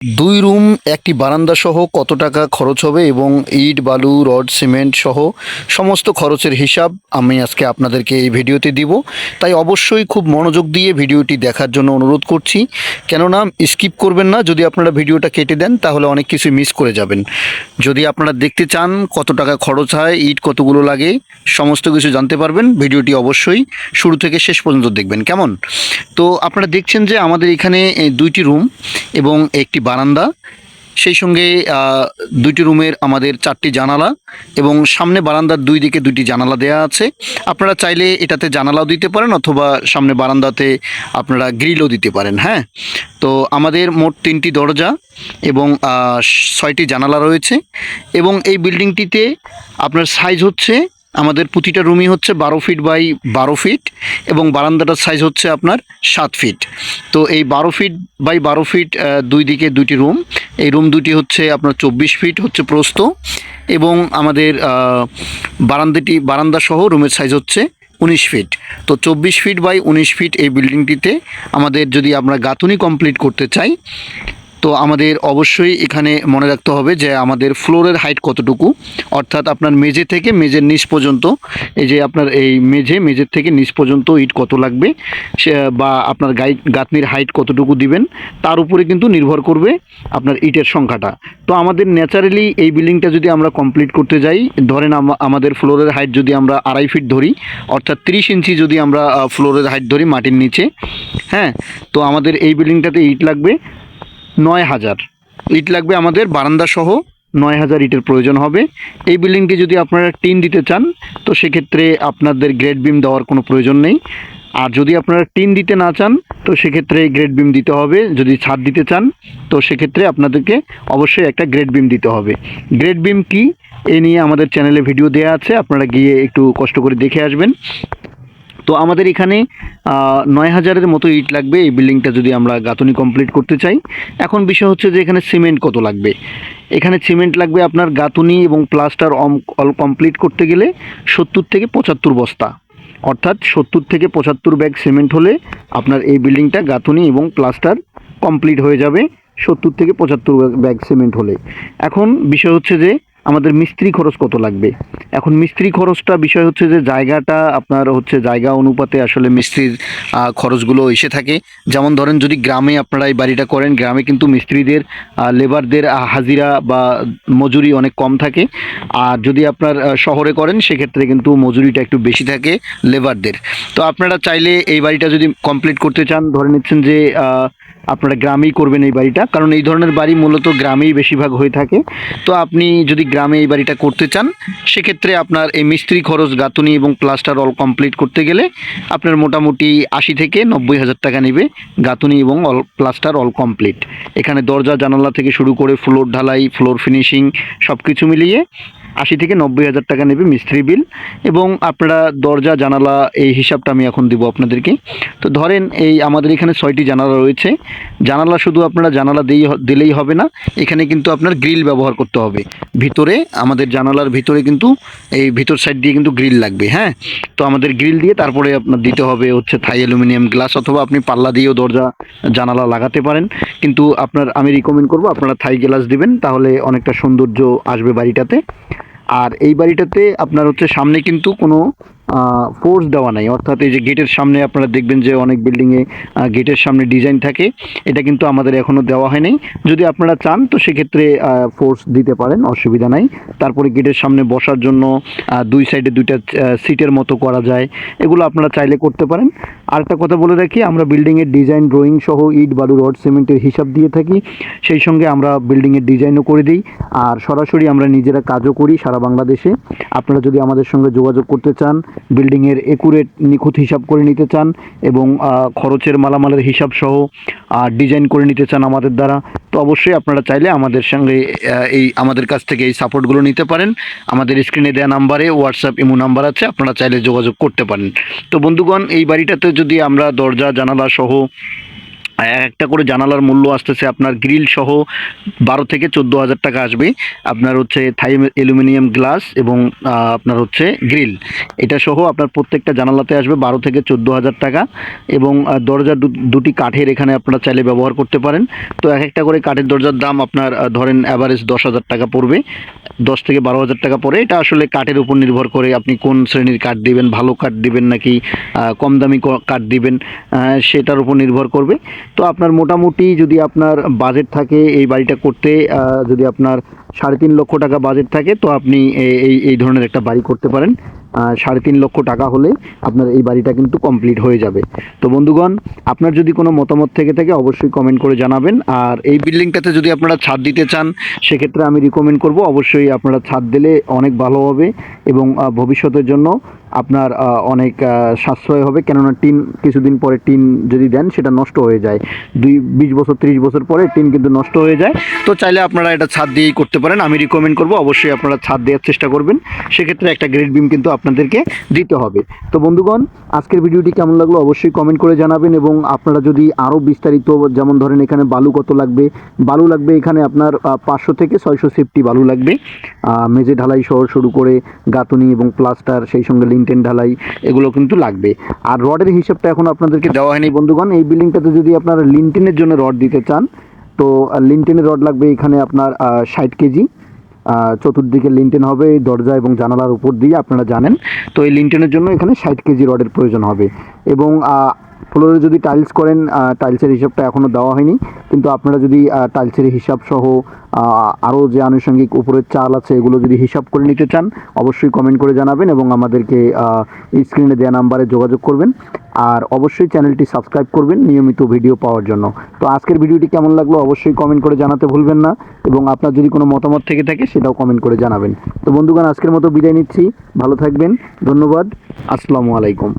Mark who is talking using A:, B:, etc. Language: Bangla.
A: দুই রুম একটি বারান্দা সহ কত টাকা খরচ হবে এবং ইট বালু রড সিমেন্ট সহ সমস্ত খরচের হিসাব আমি আজকে আপনাদেরকে এই ভিডিওতে দিব। তাই অবশ্যই খুব মনোযোগ দিয়ে ভিডিওটি দেখার জন্য অনুরোধ করছি, কেননা স্কিপ করবেন না। যদি আপনারা ভিডিওটা কেটে দেন তাহলে অনেক কিছু মিস করে যাবেন। যদি আপনারা দেখতে চান কত টাকা খরচ হয়, ইট কতগুলো লাগে, সমস্ত কিছু জানতে পারবেন। ভিডিওটি অবশ্যই শুরু থেকে শেষ পর্যন্ত দেখবেন, কেমন? তো আপনারা দেখছেন যে আমাদের এখানে দুইটি রুম এবং একটি বারান্দা, সেই সঙ্গে দুইটি রুমের আমাদের চারটি জানালা এবং সামনে বারান্দার দুই দিকে দুইটি জানালা দেওয়া আছে। আপনারা চাইলে এটাতে জানালাও দিতে পারেন অথবা সামনে বারান্দাতে আপনারা গ্রিলও দিতে পারেন। হ্যাঁ, তো আমাদের মোট তিনটি দরজা এবং ছয়টি জানালা রয়েছে এবং এই বিল্ডিংটিতে আপনার সাইজ হচ্ছে, আমাদের প্রতিটা রুমই হচ্ছে 12 ফিট বাই 12 ফিট এবং বারান্দাটার সাইজ হচ্ছে আপনার 7 ফিট। তো এই 12 ফিট বাই 12 ফিট দুই দিকে দুইটি রুম, এই রুম দুটি হচ্ছে আপনার 24 ফিট হচ্ছে প্রস্থ এবং আমাদের বারান্দা সহ রুমের সাইজ হচ্ছে 19 ফিট। তো 24 ফিট বাই 19 ফিট এই বিল্ডিংটিতে আমাদের যদি আমরা গাঁথুনি কমপ্লিট করতে চাই, তো আমাদের অবশ্যই এখানে মনে রাখতে হবে যে আমাদের ফ্লোরের হাইট কতটুকু, অর্থাৎ আপনার মেঝে থেকে মেঝের নিচ পর্যন্ত, এই যে আপনার এই মেঝের থেকে নিচ পর্যন্ত ইট কত লাগবে সে বা আপনার গাঁথনির হাইট কতটুকু দিবেন, তার উপরে কিন্তু নির্ভর করবে আপনার ইটের সংখ্যাটা। তো আমাদের ন্যাচারালি এই বিল্ডিংটা যদি আমরা কমপ্লিট করতে যাই, ধরেন আমাদের ফ্লোরের হাইট যদি আমরা 2.5 ফিট ধরি, অর্থাৎ 30 ইঞ্চি যদি আমরা ফ্লোরের হাইট ধরি মাটির নিচে, হ্যাঁ, তো আমাদের এই বিল্ডিংটাতে ইট লাগবে 9,000 ইট লাগবে আমাদের বারান্দা সহ। 9,000 ইটের প্রয়োজন হবে। এই বিল্ডিংটি যদি আপনারা টিন দিতে চান তো সেক্ষেত্রে আপনাদের গ্রেড বিম দেওয়ার কোনো প্রয়োজন নেই। আর যদি আপনারা টিন দিতে না চান তো সেক্ষেত্রে গ্রেড বিম দিতে হবে। যদি ছাদ দিতে চান তো সেক্ষেত্রে আপনাদেরকে অবশ্যই একটা গ্রেড বিম দিতে হবে। গ্রেড বিম কি, এ নিয়ে আমাদের চ্যানেলে ভিডিও দেওয়া আছে, আপনারা গিয়ে একটু কষ্ট করে দেখে আসবেন। তো আমাদের এখানে 9,000-এর মতো ইট লাগবে এই বিল্ডিংটা যদি আমরা গাঁথুনি কমপ্লিট করতে চাই। এখন বিষয় হচ্ছে যে এখানে সিমেন্ট কত লাগবে। এখানে সিমেন্ট লাগবে আপনার গাঁথুনি এবং প্লাস্টার অল কমপ্লিট করতে গেলে 70 থেকে 75 বস্তা, অর্থাৎ 70 থেকে 75 ব্যাগ সিমেন্ট হলে আপনার এই বিল্ডিংটা গাঁথুনি এবং প্লাস্টার কমপ্লিট হয়ে যাবে। 70 থেকে 75 ব্যাগ সিমেন্ট হলে। এখন বিষয় হচ্ছে যে আমাদের মিস্ত্রি খরচ কত লাগবে। এখন মিস্ত্রি খরচটা বিষয় হচ্ছে যে জায়গাটা আপনার হচ্ছে জায়গা অনুপাতে আসলে মিস্ত্রির খরচগুলো এসে থাকে। যেমন ধরেন যদি গ্রামে আপনারা এই বাড়িটা করেন, গ্রামে কিন্তু মিস্ত্রিদের লেবারদের হাজিরা বা মজুরি অনেক কম থাকে। আর যদি আপনার শহরে করেন সেক্ষেত্রে কিন্তু মজুরিটা একটু বেশি থাকে লেবারদের। তো আপনারা চাইলে এই বাড়িটা যদি কমপ্লিট করতে চান, ধরে নিচ্ছেন যে আপনারা গ্রামেই করবেন এই বাড়িটা, কারণ এই ধরনের বাড়ি মূলত গ্রামেই বেশিরভাগ হয়ে থাকে। তো আপনি যদি গ্রামে এই বাড়িটা করতে চান সেক্ষেত্রে আপনার এই মিস্ত্রি খরচ গাঁথুনি এবং প্লাস্টার অল কমপ্লিট করতে গেলে আপনার মোটামুটি 80 থেকে 90 হাজার টাকা নেবে গাঁথুনি এবং প্লাস্টার অল কমপ্লিট। এখানে দরজা জানালা থেকে শুরু করে ফ্লোর ঢালাই, ফ্লোর ফিনিশিং সব কিছু মিলিয়ে 80 থেকে 90 হাজার টাকা নেবে মিস্ত্রি বিল। এবং আপনারা দরজা জানালা এই হিসাবটা আমি এখন দিব আপনাদেরকে। তো ধরেন এই আমাদের এখানে 6টি জানালা রয়েছে। জানালা শুধু আপনারা জানালা দিলেই হবে না, এখানে কিন্তু আপনার গ্রিল ব্যবহার করতে হবে ভিতরে। আমাদের জানালার ভিতরে কিন্তু এই ভিতর সাইড দিয়ে কিন্তু গ্রিল লাগবে। হ্যাঁ, তো আমাদের গ্রিল দিয়ে তারপরে আপনার দিতে হবে হচ্ছে থাই অ্যালুমিনিয়াম গ্লাস, অথবা আপনি পাল্লা দিয়েও দরজা জানালা লাগাতে পারেন। কিন্তু আমি রিকমেন্ড করব আপনারা থাই গ্লাস দিবেন, তাহলে অনেকটা সৌন্দর্য আসবে বাড়িটাতে। আর এই বাড়িটাতে আপনার হচ্ছে সামনে কিন্তু কোনো ফোর্স দেওয়া নাই, অর্থাৎ এই যে গেটের সামনে আপনারা দেখবেন যে অনেক বিল্ডিংয়ে গেটের সামনে ডিজাইন থাকে, এটা কিন্তু আমাদের এখনও দেওয়া হয়নি। যদি আপনারা চান তো সেক্ষেত্রে ফোর্স দিতে পারেন, অসুবিধা নাই। তারপরে গেটের সামনে বসার জন্য দুই সাইডে দুইটা সিটের মতো করা যায়, এগুলো আপনারা চাইলে করতে পারেন। আরেকটা কথা বলে রাখি, আমরা বিল্ডিংয়ের ডিজাইন ড্রয়িং সহ ইট বালু রড সিমেন্টের হিসাব দিয়ে থাকি, সেই সঙ্গে আমরা বিল্ডিংয়ের ডিজাইনও করে দিই। আর সরাসরি আমরা নিজেরা কাজও করি সারা বাংলাদেশে। আপনারা যদি আমাদের সঙ্গে যোগাযোগ করতে চান, বিল্ডিংয়ের একুরেট নিখুঁত হিসাব করে নিতে চান এবং খরচের মালামালের হিসাব সহ ডিজাইন করে নিতে চান আমাদের দ্বারা, তো অবশ্যই আপনারা চাইলে আমাদের সঙ্গে আমাদের কাছ থেকে এই সাপোর্টগুলো নিতে পারেন। আমাদের স্ক্রিনে দেওয়া নাম্বারে হোয়াটসঅ্যাপ ইমো নাম্বার আছে, আপনারা চাইলে যোগাযোগ করতে পারেন। তো বন্ধুগণ, এই বাড়িটাতে যদি আমরা দরজা জানালা সহ আর এক একটা করে জানালার মূল্য আসতেছে আপনার গ্রিল সহ 12 থেকে 14 হাজার টাকা আসবে। আপনার হচ্ছে থাই অ্যালুমিনিয়াম গ্লাস এবং আপনার হচ্ছে গ্রিল, এটা সহ আপনার প্রত্যেকটা জানালাতে আসবে 12 থেকে 14 হাজার টাকা। এবং দরজা দুটি কাঠের এখানে আপনারা চাইলে ব্যবহার করতে পারেন। তো এক একটা করে কাঠের দরজার দাম আপনার ধরেন অ্যাভারেজ 10 হাজার টাকা পড়বে, 10 থেকে 12 হাজার টাকা পড়ে। এটা আসলে কাঠের উপর নির্ভর করে আপনি কোন শ্রেণীর কাঠ দিবেন, ভালো কাঠ দিবেন নাকি কম দামি কাঠ দিবেন, সেটার উপর নির্ভর করবে। তো আপনার মোটামুটি যদি আপনার বাজেট থাকে এই বাড়িটা করতে, যদি আপনার 3.5 লক্ষ টাকা বাজেট থাকে, তো আপনি এই ধরনের একটা বাড়ি করতে পারেন। 3.5 লক্ষ টাকা হলে আপনার এই বাড়িটা কিন্তু কমপ্লিট হয়ে যাবে। তো বন্ধুগণ, আপনার যদি কোনো মতামত থেকে থাকে অবশ্যই কমেন্ট করে জানাবেন। আর এই বিল্ডিংটাতে যদি আপনারা ছাদ দিতে চান, সেক্ষেত্রে আমি রিকমেন্ড করব অবশ্যই আপনারা ছাদ দিলে অনেক ভালো হবে এবং ভবিষ্যতের জন্য আপনার অনেক সাশ্রয় হবে। কেননা টিন কিছুদিন পরে টিন যদি দেন সেটা নষ্ট হয়ে যায়, 20 বছর 30 বছর পরে টিন কিন্তু নষ্ট হয়ে যায়। তো চাইলে আপনারা এটা ছাদ দিয়েই করতে পারেন। আমি রিকমেন্ড করব অবশ্যই আপনারা ছাদ দেওয়ার চেষ্টা করবেন, সেক্ষেত্রে একটা গ্রেড বিম কিন্তু আপনাদেরকে দিতে হবে। তো বন্ধুগণ, আজকের ভিডিওটি কেমন লাগলো অবশ্যই কমেন্ট করে জানাবেন। এবং আপনারা যদি আরও বিস্তারিত, যেমন ধরেন এখানে বালু কত লাগবে, বালু লাগবে এখানে আপনার 500 থেকে 600 সেফটি বালু লাগবে, মেঝে ঢালাই সহ শুরু করে গাঁথুনি এবং প্লাস্টার, সেই সঙ্গে লিন্টেন ঢালাই, এগুলো কিন্তু লাগবে। আর রডের হিসাবটা এখন আপনাদেরকে দেওয়া হয়নি বন্ধুগণ। এই বিল্ডিংটাতে যদি আপনারা লিন্টেনের জন্য রড দিতে চান, তো লিন্টেনের রড লাগবে এখানে আপনার 60 কেজি। চতুর্দিকে লিন্টেন হবে এই দরজা এবং জানালার উপর দিয়ে, আপনারা জানেন। তো এই লিন্টেনের জন্য এখানে 60 কেজি রডের প্রয়োজন হবে। এবং ফ্লোরে যদি টাইলস করেন, টাইলসের হিসাবটা এখনও দেওয়া হয়নি, কিন্তু আপনারা যদি টাইলসের হিসাব সহ আরও যে আনুষঙ্গিক উপরের চাল আছে এগুলো যদি হিসাব করে নিতে চান, অবশ্যই কমেন্ট করে জানাবেন এবং আমাদেরকে স্ক্রিনে দেওয়া নাম্বারে যোগাযোগ করবেন। আর অবশ্যই চ্যানেলটি সাবস্ক্রাইব করবেন নিয়মিত ভিডিও পাওয়ার জন্য। তো আজকের ভিডিওটি কেমন লাগলো অবশ্যই কমেন্ট করে জানাতে ভুলবেন না, এবং আপনার যদি কোনো মতামত থেকে থাকে সেটাও কমেন্ট করে জানাবেন। তো বন্ধুগণ, আজকের মতো বিদায় নিচ্ছি, ভালো থাকবেন, ধন্যবাদ, আসসালামু আলাইকুম।